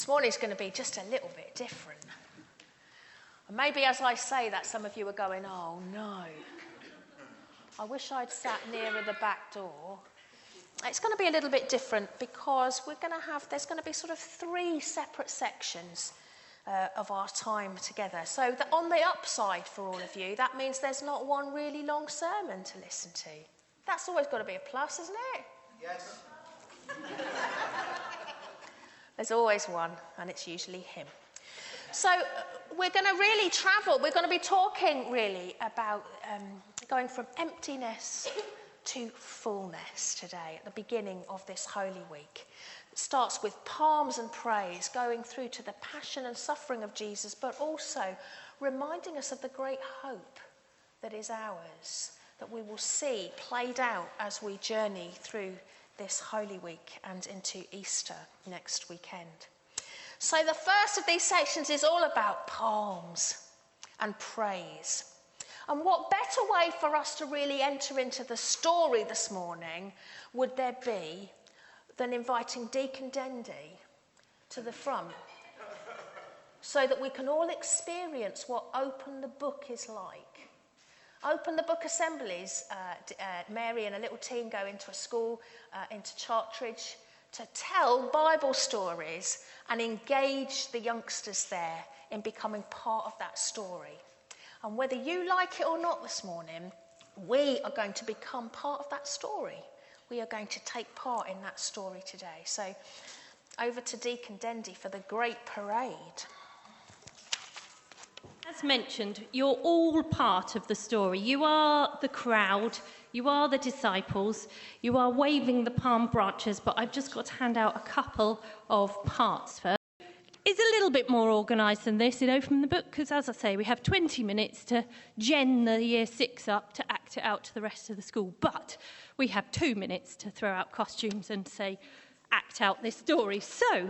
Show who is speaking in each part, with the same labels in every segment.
Speaker 1: This morning's going to be just a little bit different. And maybe as I say that, some of you are going, oh no, I wish I'd sat nearer the back door. It's going to be a little bit different because there's going to be sort of 3 separate sections of our time together. So on the upside for all of you, that means there's not one really long sermon to listen to. That's always got to be a plus, isn't it?
Speaker 2: Yes.
Speaker 1: There's always one, and it's usually him. So we're going to really travel. We're going to be talking really about going from emptiness to fullness today at the beginning of this Holy Week. It starts with palms and praise, going through to the passion and suffering of Jesus, but also reminding us of the great hope that is ours, that we will see played out as we journey through this Holy Week and into Easter next weekend. So the first of these sections is all about palms and praise. And what better way for us to really enter into the story this morning would there be than inviting Deacon Dendy to the front so that we can all experience what Open the Book is like. Open the Book assemblies, Mary and a little team go into a school, into Chartridge, to tell Bible stories and engage the youngsters there in becoming part of that story. And whether you like it or not this morning, we are going to become part of that story. We are going to take part in that story today. So over to Deacon Dendy for the great parade.
Speaker 3: As mentioned, you're all part of the story. You are the crowd, you are the disciples, you are waving the palm branches, but I've just got to hand out a couple of parts first. It's a little bit more organised than this in Open the Book, because as I say, we have 20 minutes to gen the Year 6 up to act it out to the rest of the school, but we have 2 minutes to throw out costumes and say, act out this story. So,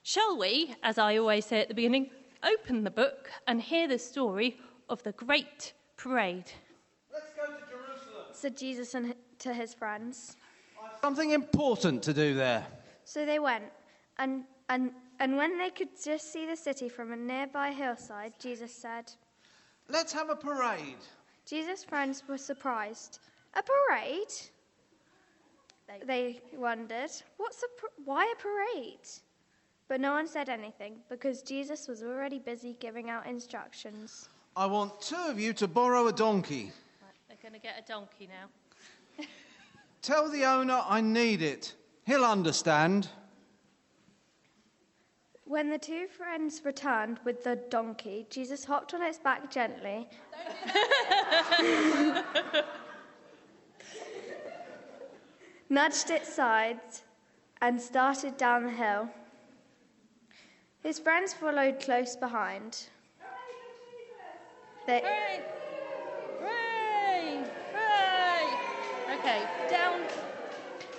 Speaker 3: shall we, as I always say at the beginning, open the book and hear the story of the great parade.
Speaker 2: Let's go to Jerusalem,
Speaker 4: said Jesus to his friends.
Speaker 2: Something important to do there.
Speaker 4: So they went, and when they could just see the city from a nearby hillside, Jesus said,
Speaker 2: Let's have a parade.
Speaker 4: Jesus' friends were surprised. A parade? They wondered, why a parade? But no one said anything, because Jesus was already busy giving out instructions.
Speaker 2: I want 2 of you to borrow a donkey.
Speaker 3: Right, they're going to get a donkey now.
Speaker 2: Tell the owner I need it. He'll understand.
Speaker 4: When the 2 friends returned with the donkey, Jesus hopped on its back gently, nudged its sides, and started down the hill. His friends followed close behind.
Speaker 3: Hooray! Hooray! Hooray! Okay,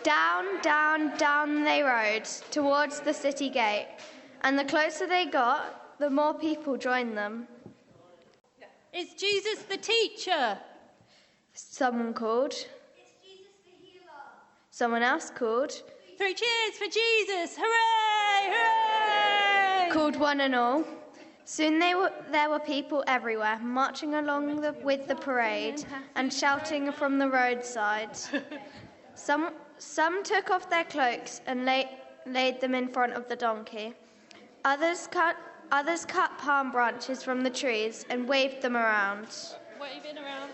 Speaker 4: Down they rode towards the city gate, and the closer they got, the more people joined them.
Speaker 3: It's Jesus the teacher!
Speaker 4: Someone called.
Speaker 5: It's Jesus the healer.
Speaker 4: Someone else called.
Speaker 3: 3 cheers for Jesus! Hooray! Hooray!
Speaker 4: Called one and all. Soon there were people everywhere, marching along with the parade and shouting from the roadside. Some took off their cloaks and laid them in front of the donkey. Others cut palm branches from the trees and waved them around.
Speaker 3: Waving around.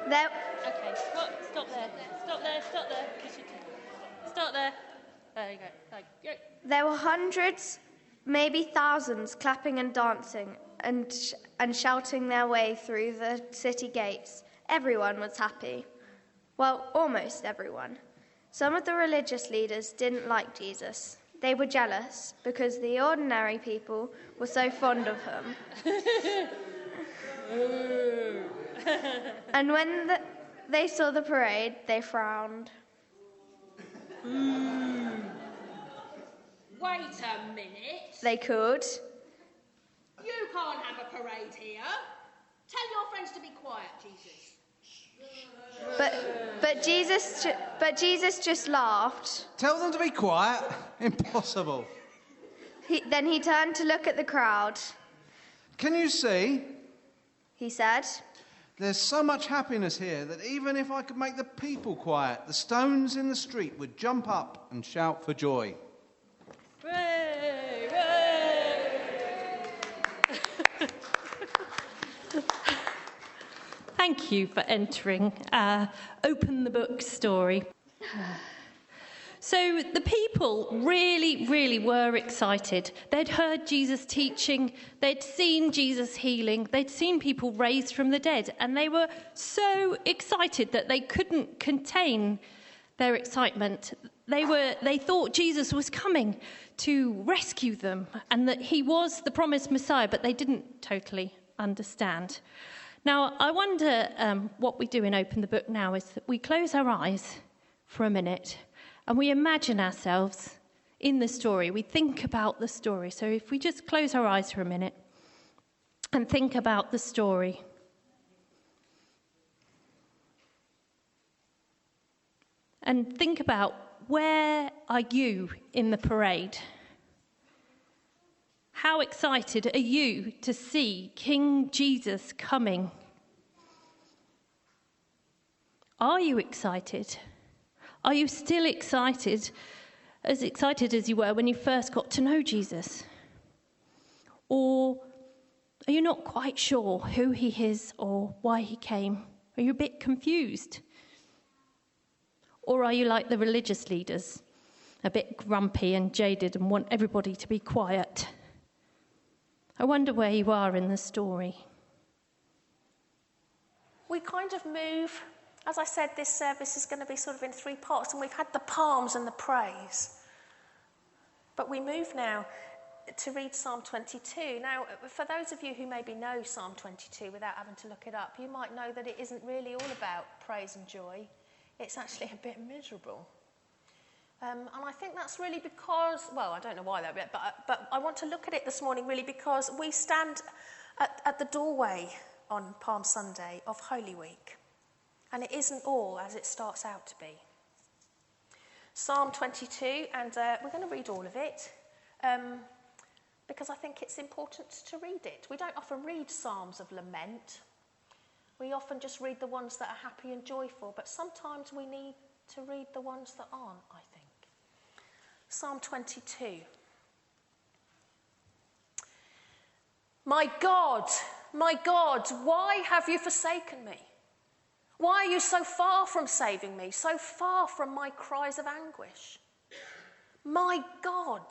Speaker 3: Okay, stop there. Stop there. There you go.
Speaker 4: There were hundreds, maybe thousands, clapping and dancing and shouting their way through the city gates. Everyone was happy. Well, almost everyone. Some of the religious leaders didn't like Jesus. They were jealous because the ordinary people were so fond of him. And when they saw the parade, they frowned.
Speaker 1: Wait a minute.
Speaker 4: They called.
Speaker 1: You can't have a parade here. Tell your friends to be quiet, Jesus.
Speaker 4: But Jesus just laughed.
Speaker 2: Tell them to be quiet. Impossible.
Speaker 4: Then he turned to look at the crowd.
Speaker 2: Can you see?
Speaker 4: He said,
Speaker 2: There's so much happiness here that even if I could make the people quiet, the stones in the street would jump up and shout for joy.
Speaker 3: Hooray! Hooray! Thank you for entering Open the Book story. So the people really were excited. They'd heard Jesus teaching, they'd seen Jesus healing, they'd seen people raised from the dead, and they were so excited that they couldn't contain their excitement. They thought Jesus was coming to rescue them and that he was the promised Messiah, but they didn't totally understand. Now, I wonder what we do in Open the Book now is that we close our eyes for a minute and we imagine ourselves in the story. We think about the story. So if we just close our eyes for a minute and think about the story. And think about, where are you in the parade? How excited are you to see King Jesus coming? Are you excited? Are you still excited as you were when you first got to know Jesus? Or are you not quite sure who he is or why he came? Are you a bit confused? Or are you like the religious leaders, a bit grumpy and jaded and want everybody to be quiet? I wonder where you are in the story.
Speaker 1: We kind of move, as I said, this service is going to be sort of in three parts, and we've had the palms and the praise. But we move now to read Psalm 22. Now, for those of you who maybe know Psalm 22 without having to look it up, you might know that it isn't really all about praise and joy. It's actually a bit miserable. And I think that's really because, well, I don't know why that bit, but I want to look at it this morning really because we stand at the doorway on Palm Sunday of Holy Week. And it isn't all as it starts out to be. Psalm 22, and we're going to read all of it because I think it's important to read it. We don't often read psalms of lament. We often just read the ones that are happy and joyful, but sometimes we need to read the ones that aren't, I think. Psalm 22. My God, why have you forsaken me? Why are you so far from saving me, so far from my cries of anguish? My God,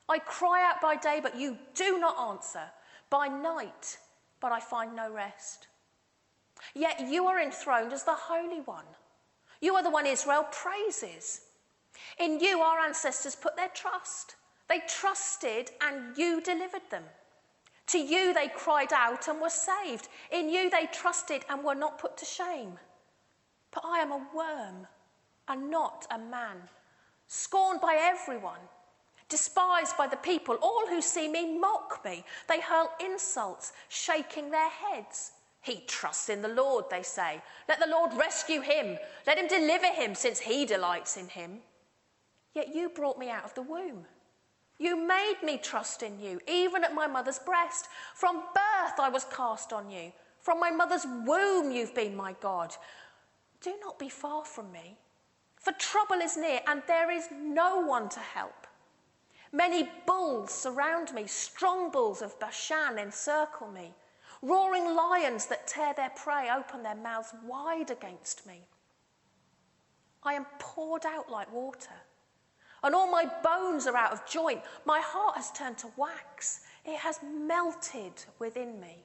Speaker 1: I cry out by day, but you do not answer, by night, but I find no rest. Yet you are enthroned as the Holy One. You are the one Israel praises. In you our ancestors put their trust. They trusted and you delivered them. To you they cried out and were saved. In you they trusted and were not put to shame. But I am a worm and not a man, scorned by everyone, despised by the people. All who see me mock me. They hurl insults, shaking their heads. He trusts in the Lord, they say. Let the Lord rescue him. Let him deliver him, since he delights in him. Yet you brought me out of the womb. You made me trust in you, even at my mother's breast. From birth I was cast on you. From my mother's womb you've been my God. Do not be far from me, for trouble is near, and there is no one to help. Many bulls surround me, strong bulls of Bashan encircle me. Roaring lions that tear their prey open their mouths wide against me. I am poured out like water, and all my bones are out of joint. My heart has turned to wax. It has melted within me.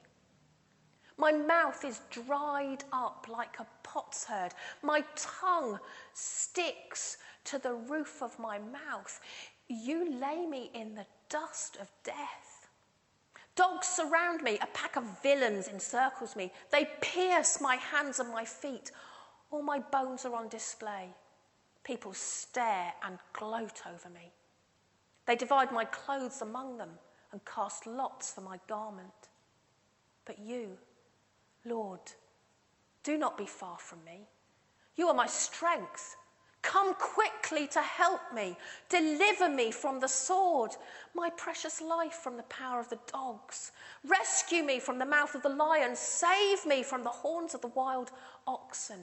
Speaker 1: My mouth is dried up like a potsherd. My tongue sticks to the roof of my mouth. You lay me in the dust of death. Dogs surround me, a pack of villains encircles me. They pierce my hands and my feet. All my bones are on display. People stare and gloat over me. They divide my clothes among them and cast lots for my garment. But you, Lord, Do not be far from me. You are my strength. Come quickly to help me. Deliver me from the sword, my precious life from the power of the dogs. Rescue me from the mouth of the lion. Save me from the horns of the wild oxen.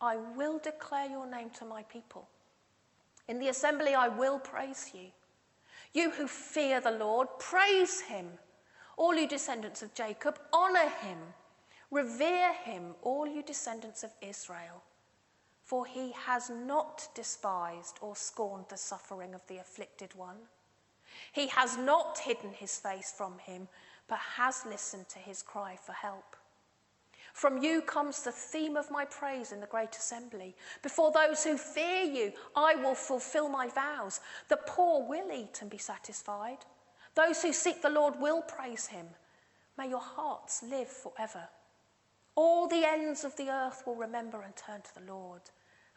Speaker 1: I will declare your name to my people. In the assembly I will praise you. You who fear the Lord, praise him. All you descendants of Jacob, honor him. Revere him, all you descendants of Israel. For he has not despised or scorned the suffering of the afflicted one. He has not hidden his face from him, but has listened to his cry for help. From you comes the theme of my praise in the great assembly. Before those who fear you, I will fulfill my vows. The poor will eat and be satisfied. Those who seek the Lord will praise him. May your hearts live forever. All the ends of the earth will remember and turn to the Lord,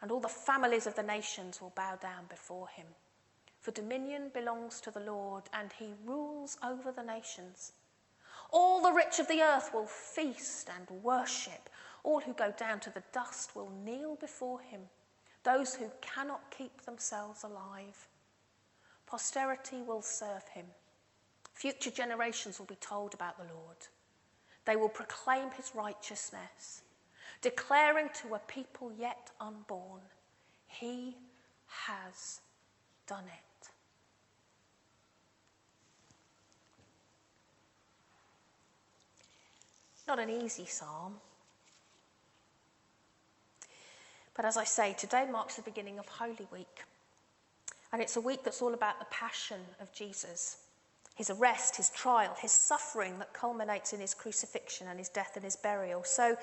Speaker 1: and all the families of the nations will bow down before him. For dominion belongs to the Lord, and he rules over the nations. All the rich of the earth will feast and worship. All who go down to the dust will kneel before him, those who cannot keep themselves alive. Posterity will serve him. Future generations will be told about the Lord. They will proclaim his righteousness, declaring to a people yet unborn, he has done it. Not an easy psalm. But as I say, today marks the beginning of Holy Week. And it's a week that's all about the passion of Jesus. His arrest, his trial, his suffering that culminates in his crucifixion and his death and his burial. So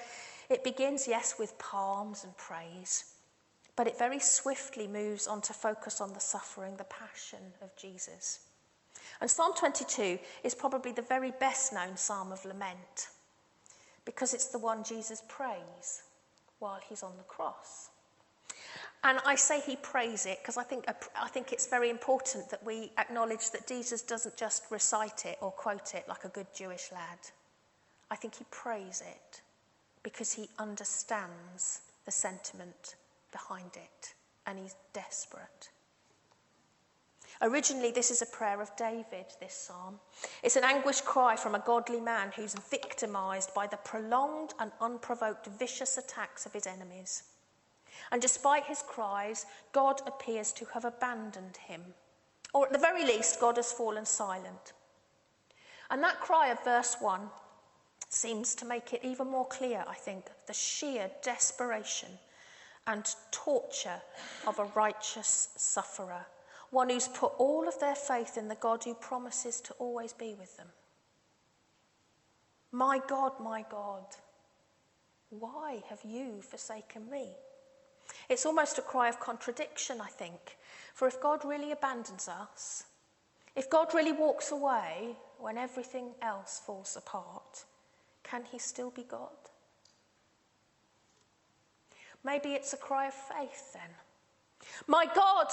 Speaker 1: it begins, yes, with palms and praise, but it very swiftly moves on to focus on the suffering, the passion of Jesus. And Psalm 22 is probably the very best known psalm of lament, because it's the one Jesus prays while he's on the cross. And I say he prays it because I think it's very important that we acknowledge that Jesus doesn't just recite it or quote it like a good Jewish lad. I think he prays it because he understands the sentiment behind it, and he's desperate. Originally, this is a prayer of David, this psalm. It's an anguished cry from a godly man who's victimised by the prolonged and unprovoked vicious attacks of his enemies. And despite his cries, God appears to have abandoned him. Or at the very least, God has fallen silent. And that cry of verse 1 seems to make it even more clear, I think, the sheer desperation and torture of a righteous sufferer, one who's put all of their faith in the God who promises to always be with them. My God, why have you forsaken me? It's almost a cry of contradiction, I think. For if God really abandons us, if God really walks away when everything else falls apart, can he still be God? Maybe it's a cry of faith then. My God,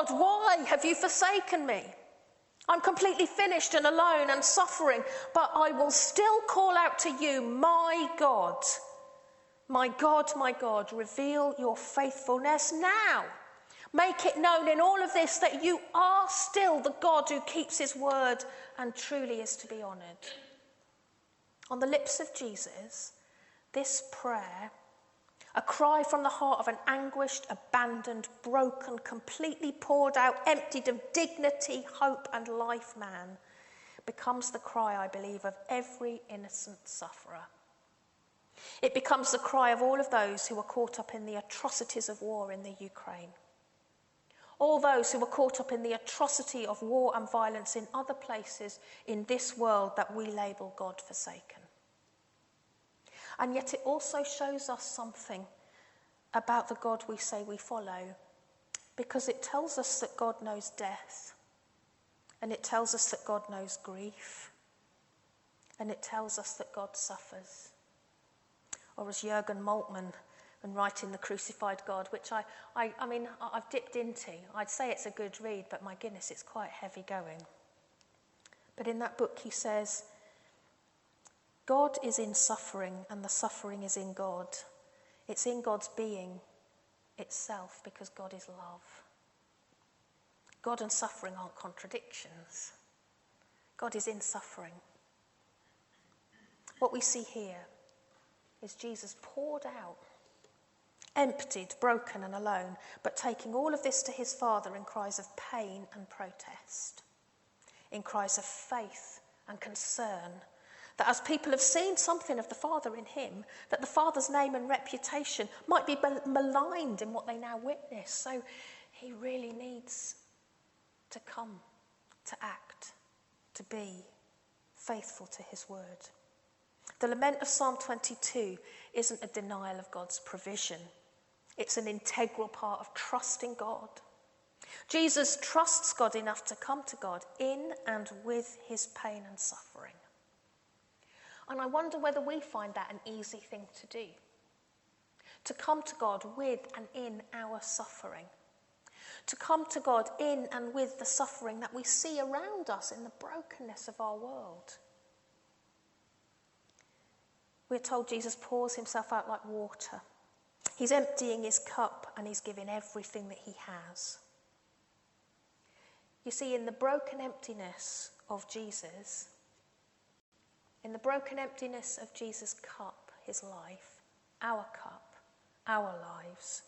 Speaker 1: why have you forsaken me? I'm completely finished and alone and suffering, but I will still call out to you, my God. My God, reveal your faithfulness now. Make it known in all of this that you are still the God who keeps his word and truly is to be honoured. On the lips of Jesus, this prayer, a cry from the heart of an anguished, abandoned, broken, completely poured out, emptied of dignity, hope and life man, becomes the cry, I believe, of every innocent sufferer. It becomes the cry of all of those who were caught up in the atrocities of war in the Ukraine. All those who were caught up in the atrocity of war and violence in other places in this world that we label God-forsaken. And yet it also shows us something about the God we say we follow, because it tells us that God knows death, and it tells us that God knows grief, and it tells us that God suffers. Or as Jürgen Moltmann, and writing The Crucified God, which I've dipped into. I'd say it's a good read, but my goodness, it's quite heavy going. But in that book he says, God is in suffering and the suffering is in God. It's in God's being itself because God is love. God and suffering aren't contradictions. God is in suffering. What we see here is Jesus poured out, emptied, broken and alone, but taking all of this to his Father in cries of pain and protest, in cries of faith and concern, that as people have seen something of the Father in him, that the Father's name and reputation might be maligned in what they now witness. So he really needs to come, to act, to be faithful to his word. The lament of Psalm 22 isn't a denial of God's provision. It's an integral part of trusting God. Jesus trusts God enough to come to God in and with his pain and suffering. And I wonder whether we find that an easy thing to do. To come to God with and in our suffering. To come to God in and with the suffering that we see around us in the brokenness of our world. We're told Jesus pours himself out like water. He's emptying his cup and he's giving everything that he has. You see, in the broken emptiness of Jesus, in the broken emptiness of Jesus' cup, his life, our cup, our lives,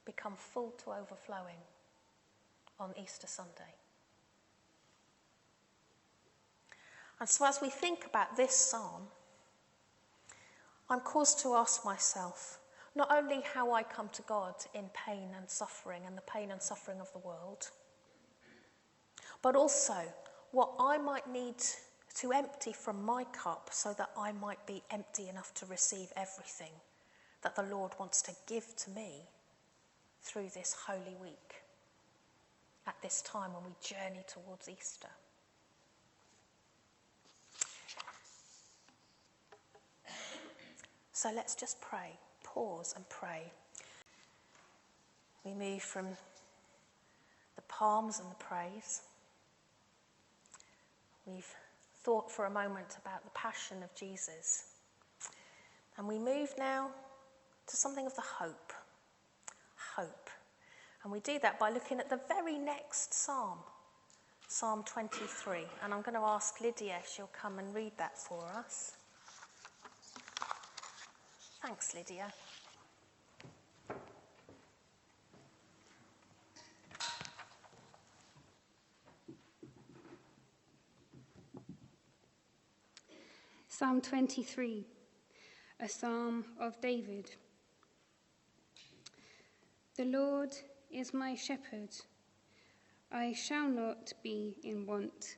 Speaker 1: become full to overflowing on Easter Sunday. And so as we think about this psalm, I'm caused to ask myself not only how I come to God in pain and suffering and the pain and suffering of the world, but also what I might need to empty from my cup so that I might be empty enough to receive everything that the Lord wants to give to me through this Holy Week, at this time when we journey towards Easter. So let's just pray, pause and pray. We move from the palms and the praise. We've thought for a moment about the passion of Jesus. And we move now to something of the hope. Hope. And we do that by looking at the very next psalm, Psalm 23. And I'm going to ask Lydia if she'll come and read that for us. Thanks, Lydia.
Speaker 6: Psalm 23, a psalm of David. The Lord is my shepherd, I shall not be in want.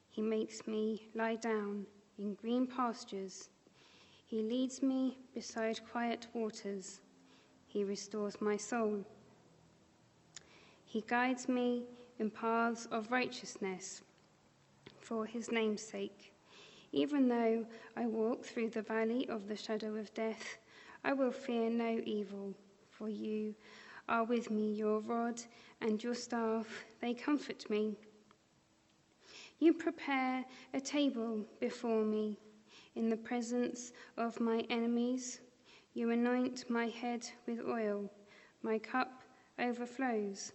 Speaker 6: He makes me lie down in green pastures. He leads me beside quiet waters. He restores my soul. He guides me in paths of righteousness for his name's sake. Even though I walk through the valley of the shadow of death, I will fear no evil, for you are with me. Your rod and your staff, they comfort me. You prepare a table before me in the presence of my enemies. You anoint my head with oil. My cup overflows.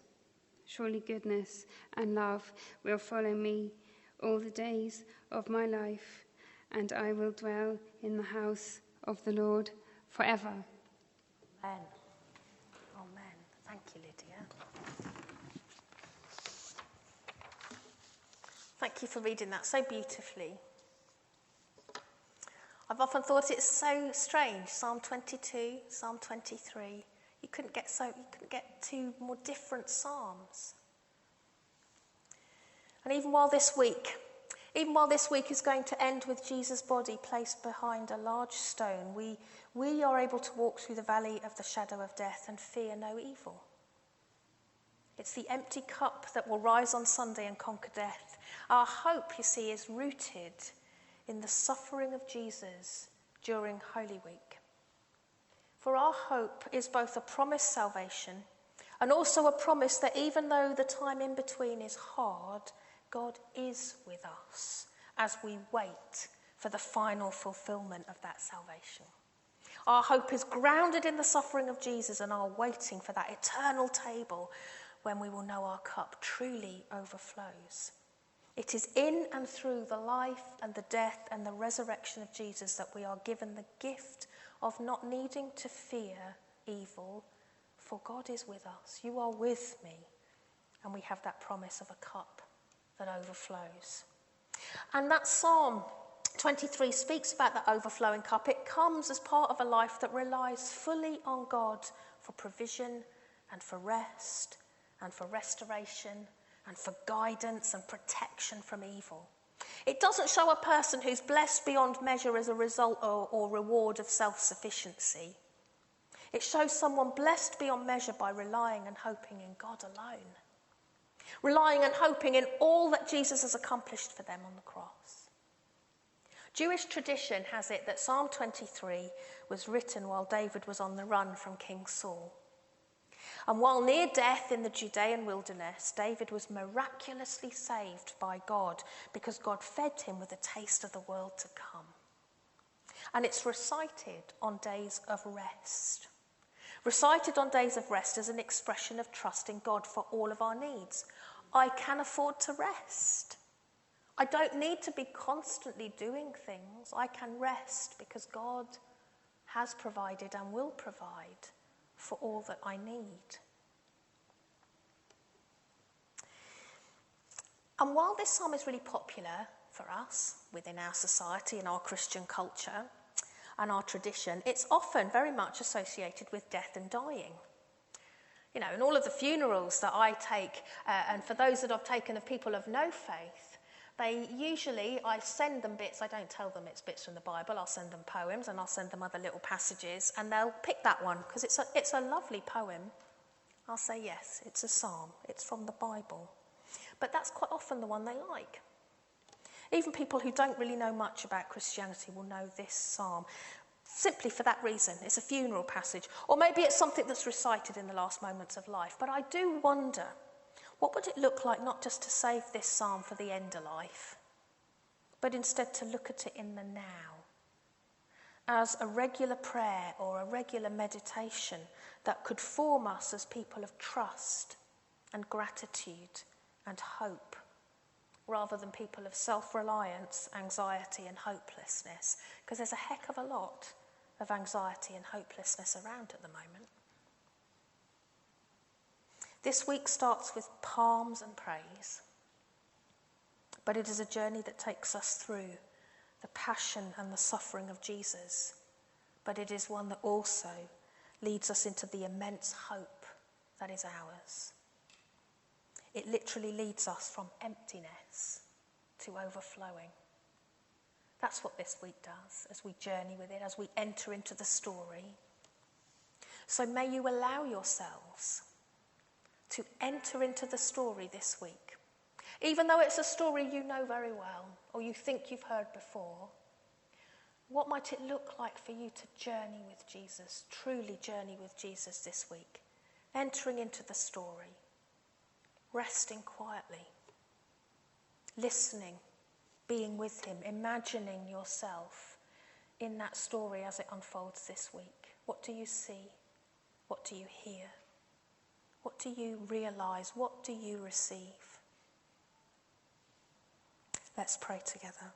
Speaker 6: Surely goodness and love will follow me all the days of my life, and I will dwell in the house of the Lord forever.
Speaker 1: Amen. Amen. Thank you, Lydia. Thank you for reading that so beautifully. I've often thought it's so strange, Psalm 22, Psalm 23. You couldn't get two more different psalms. And even while this week is going to end with Jesus' body placed behind a large stone, we are able to walk through the valley of the shadow of death and fear no evil. It's the empty cup that will rise on Sunday and conquer death. Our hope, you see, is rooted in the suffering of Jesus during Holy Week. For our hope is both a promised salvation and also a promise that even though the time in between is hard, God is with us as we wait for the final fulfillment of that salvation. Our hope is grounded in the suffering of Jesus and our waiting for that eternal table when we will know our cup truly overflows. It is in and through the life and the death and the resurrection of Jesus that we are given the gift of not needing to fear evil, for God is with us. You are with me. And we have that promise of a cup that overflows. And that Psalm 23 speaks about that overflowing cup. It comes as part of a life that relies fully on God for provision and for rest and for restoration and for guidance and protection from evil. It doesn't show a person who's blessed beyond measure as a result or reward of self-sufficiency. It shows someone blessed beyond measure by relying and hoping in God alone. Relying and hoping in all that Jesus has accomplished for them on the cross. Jewish tradition has it that Psalm 23 was written while David was on the run from King Saul. And while near death in the Judean wilderness, David was miraculously saved by God because God fed him with a taste of the world to come. And it's recited on days of rest. Recited on days of rest as an expression of trust in God for all of our needs. I can afford to rest. I don't need to be constantly doing things. I can rest because God has provided and will provide for all that I need. And while this psalm is really popular for us within our society and our Christian culture and our tradition, it's often very much associated with death and dying. You know, in all of the funerals that I take, and for those that I've taken of people of no faith, I send them bits. I don't tell them it's bits from the Bible. I'll send them poems and I'll send them other little passages, and they'll pick that one because it's a lovely poem. I'll say, yes, it's a psalm. It's from the Bible. But that's quite often the one they like. Even people who don't really know much about Christianity will know this psalm simply for that reason. It's a funeral passage. Or maybe it's something that's recited in the last moments of life. But I do wonder, what would it look like not just to save this psalm for the end of life, but instead to look at it in the now, as a regular prayer or a regular meditation that could form us as people of trust and gratitude and hope, rather than people of self-reliance, anxiety and hopelessness, because there's a heck of a lot of anxiety and hopelessness around at the moment. This week starts with palms and praise, but it is a journey that takes us through the passion and the suffering of Jesus, but it is one that also leads us into the immense hope that is ours. It literally leads us from emptiness to overflowing. That's what this week does as we journey with it, as we enter into the story. So may you allow yourselves to enter into the story this week. Even though it's a story you know very well or you think you've heard before, what might it look like for you to journey with Jesus, truly journey with Jesus this week? Entering into the story. Resting quietly, listening, being with him, imagining yourself in that story as it unfolds this week. What do you see? What do you hear? What do you realise? What do you receive? Let's pray together.